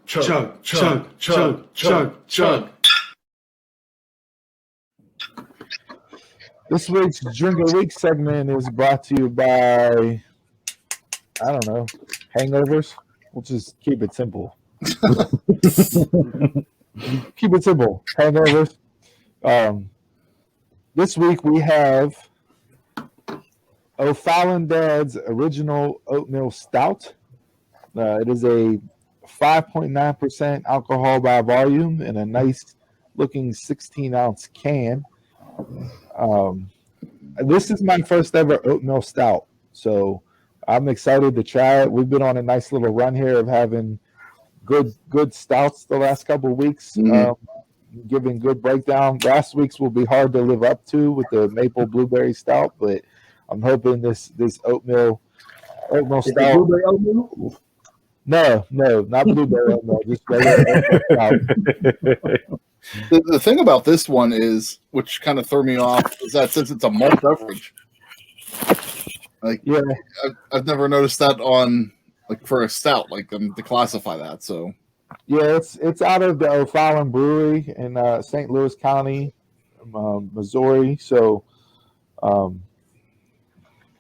chug, chug, chug, chug, chug. This week's Drink of the Week segment is brought to you by, I don't know, hangovers. We'll just keep it simple. Keep it simple. Hangovers. This week we have O'Fallon Dad's Original Oatmeal Stout. It is a 5.9% alcohol by volume in a nice looking 16-ounce can. This is my first ever oatmeal stout, so I'm excited to try it. We've been on a nice little run here of having good stouts the last couple of weeks, giving good breakdown. Last week's will be hard to live up to with the maple blueberry stout, but I'm hoping this oatmeal stout. Blueberry oatmeal? No, not blueberry oatmeal, just regular oatmeal stout. The thing about this one is, which kind of threw me off, is that since it's a malt beverage, like yeah, I've never noticed that on like for a stout, like them to classify that. So yeah, it's out of the O'Fallon Brewery in St. Louis County, Missouri. So,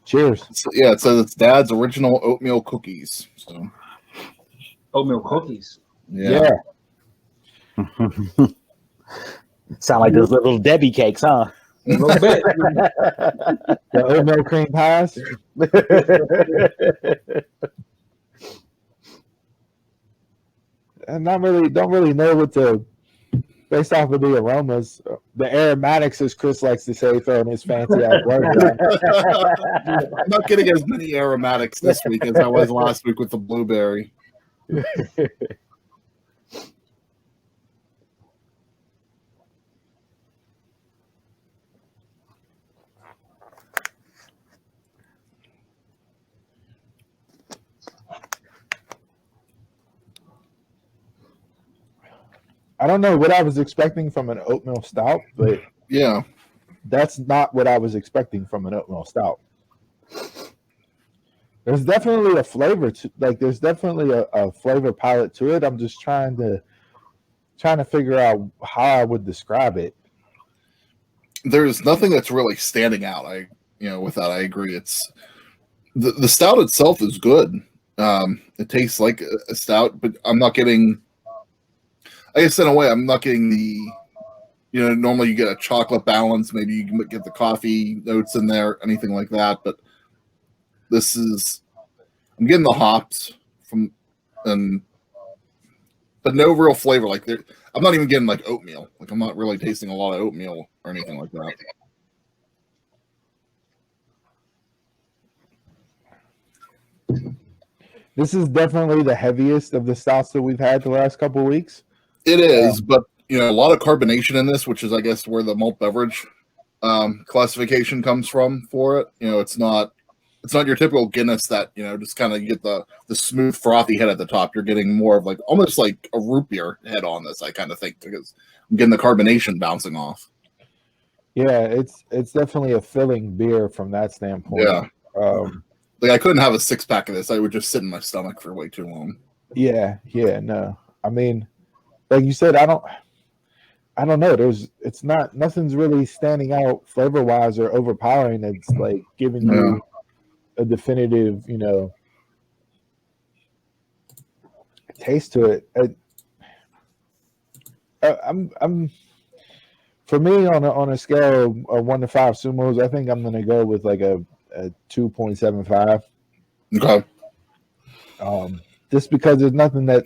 cheers. Yeah, it says it's Dad's Original Oatmeal Cookies. So Oatmeal cookies. Yeah. Sound like those little Debbie cakes, huh? A little bit. The oatmeal cream pies. And don't really know what to, based off of the aromas, the aromatics, as Chris likes to say, throwing his fancy out word. I'm not getting as many aromatics this week as I was last week with the blueberry. I don't know what I was expecting from an oatmeal stout, but Yeah, that's not what I was expecting from an oatmeal stout. There's definitely a flavor to, like, there's definitely a flavor palette to it. I'm just trying to figure out how I would describe it. there's nothing that's really standing out. With that, I agree. It's the stout itself is good. It tastes like a stout, but I'm not getting. I guess in a way, I'm not getting the. Normally you get a chocolate balance. Maybe you can get the coffee notes in there, anything like that. But this is, I'm getting the hops but no real flavor. Like I'm not even getting like oatmeal. Like I'm not really tasting a lot of oatmeal or anything like that. This is definitely the heaviest of the stouts that we've had the last couple of weeks. It is, but a lot of carbonation in this, which is, I guess, where the malt beverage classification comes from for it. It's not your typical Guinness that just kind of get the smooth frothy head at the top. You're getting more of like almost like a root beer head on this. I kind of think because I'm getting the carbonation bouncing off. Yeah, it's definitely a filling beer from that standpoint. Yeah, like I couldn't have a 6-pack of this. I would just sit in my stomach for way too long. Yeah, no. I mean, like you said, I don't know. Nothing's really standing out flavor wise or overpowering. It's like giving you a definitive, taste to it. I'm for me on a scale of 1 to 5 sumos, I think I'm gonna go with like a 2.75. Okay. Just because there's nothing that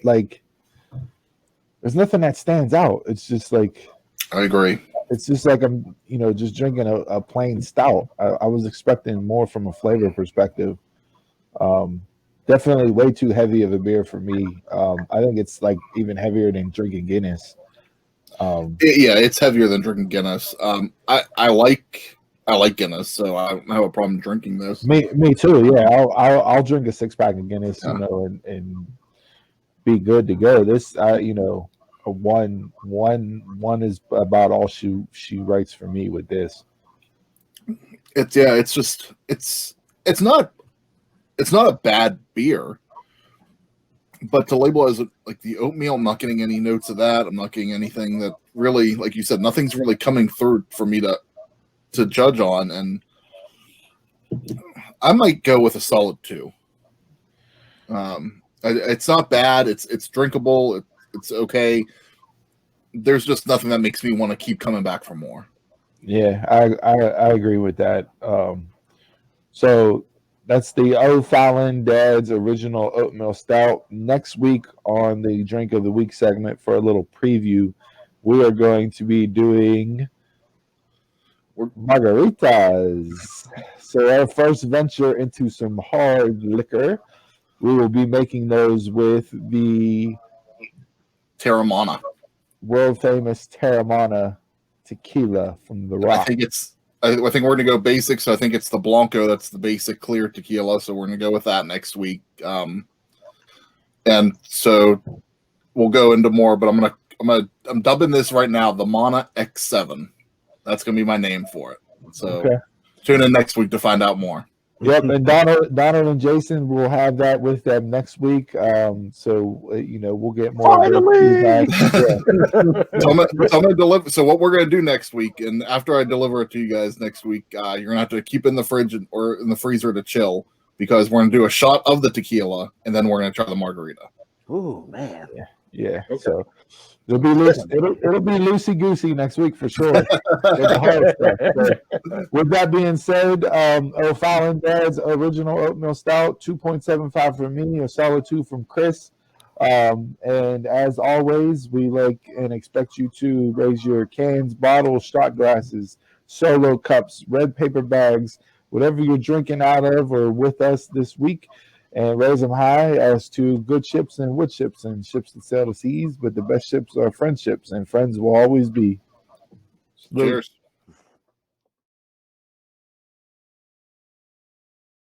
stands out. It's just like, I agree. It's just like I'm, just drinking a plain stout. I was expecting more from a flavor perspective. Definitely way too heavy of a beer for me. I think it's like even heavier than drinking Guinness. Yeah, it's heavier than drinking Guinness. I like Guinness, so I don't have a problem drinking this. Me too. Yeah, I'll drink a 6-pack of Guinness, and be good to go. This, a one is about all she writes for me with this. It's not a bad beer. But to label as like the oatmeal, I'm not getting any notes of that. I'm not getting anything that really, like you said, nothing's really coming through for me to judge on. And I might go with a solid 2. It's not bad. It's drinkable. It's okay. There's just nothing that makes me want to keep coming back for more. Yeah, I agree with that. So that's the O'Fallon Dad's original oatmeal stout. Next week on the Drink of the Week segment, for a little preview, we are going to be doing margaritas. So our first venture into some hard liquor. We will be making those with the Terramana. world famous Terramana tequila from the Rock. I think we're going to go basic, so I think it's the Blanco that's the basic clear tequila, so we're going to go with that next week. And so we'll go into more, but I'm dubbing this right now the Mana X7. That's going to be my name for it. So tune in next week to find out more. Yep, and Donald and Jason will have that with them next week. So we'll get more feedback. So I'm gonna deliver. So what we're gonna do next week, and after I deliver it to you guys next week, you're gonna have to keep it in the fridge or in the freezer to chill, because we're gonna do a shot of the tequila, and then we're gonna try the margarita. Ooh, man. Yeah. So it'll be loosey goosey next week for sure. With the hard stuff. So, with that being said, O'Fallon Dad's original oatmeal stout, 2.75 from me, a solid 2 from Chris. And as always, we like and expect you to raise your cans, bottles, shot glasses, solo cups, red paper bags, whatever you're drinking out of or with us this week, and raise them high as to good ships and wood ships and ships that sail the seas. But the best ships are friendships, and friends will always be. Cheers.